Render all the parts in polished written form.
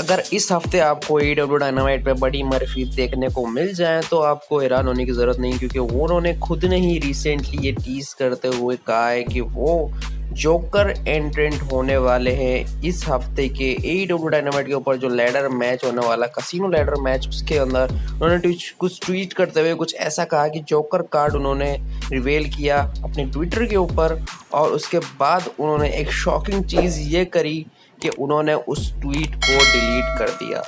अगर इस हफ्ते आपको AEW डायनामाइट पे बड़ी मर्फी देखने को मिल जाए तो आपको हैरान होने की ज़रूरत नहीं, क्योंकि उन्होंने खुद ने ही रिसेंटली ये टीज करते हुए कहा है कि वो जोकर एंट्रेंट होने वाले हैं इस हफ्ते के AEW डायनामाइट के ऊपर जो लैडर मैच होने वाला, कसिनो लैडर मैच। उसके अंदर उन्होंने कुछ ट्वीट करते हुए कुछ ऐसा कहा कि जोकर कार्ड उन्होंने रिवील किया अपने ट्विटर के ऊपर, और उसके बाद उन्होंने एक शॉकिंग चीज़ ये करी कि उन्होंने उस ट्वीट को डिलीट कर दिया।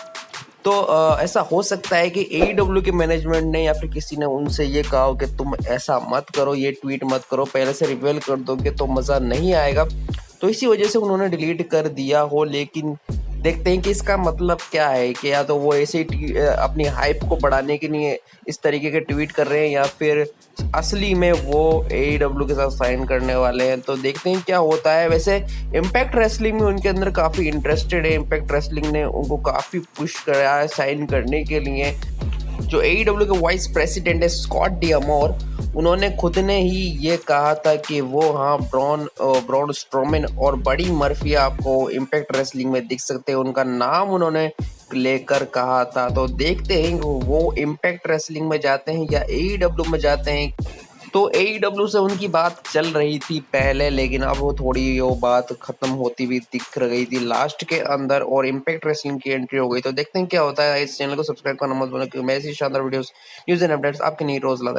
तो ऐसा हो सकता है कि AEW के मैनेजमेंट ने या फिर किसी ने उनसे ये कहा हो कि तुम ऐसा मत करो, ये ट्वीट मत करो, पहले से रिवील कर दोगे तो मज़ा नहीं आएगा। तो इसी वजह से उन्होंने डिलीट कर दिया हो। लेकिन देखते हैं कि इसका मतलब क्या है, कि या तो वो ऐसे ही अपनी हाइप को बढ़ाने के लिए इस तरीके के ट्वीट कर रहे हैं, या फिर असली में वो AEW के साथ साइन करने वाले हैं। तो देखते हैं क्या होता है। वैसे इम्पैक्ट रेसलिंग में उनके अंदर काफ़ी इंटरेस्टेड है। इम्पैक्ट रेसलिंग ने उनको काफ़ी पुश करा है साइन करने के लिए। जो AEW के वाइस प्रेसिडेंट है स्कॉट डियामोर, उन्होंने खुद ने ही ये कहा था कि वो ब्रॉन स्ट्रोमन और बड़ी मर्फी आपको इम्पैक्ट रेसलिंग में दिख सकते हैं। उनका नाम उन्होंने लेकर कहा था। तो देखते हैं वो इम्पैक्ट रेसलिंग में जाते हैं या AEW में जाते हैं। तो AEW से उनकी बात चल रही थी पहले, लेकिन अब वो थोड़ी वो बात खत्म होती हुई दिख रही थी लास्ट के अंदर, और इम्पैक्ट रेसलिंग की एंट्री हो गई। तो देखते हैं क्या होता है। इस चैनल को सब्सक्राइब करना मत भूलना, क्योंकि मैं ऐसी शानदार वीडियोस, न्यूज़ एंड अपडेट्स आपके लिए रोज लाता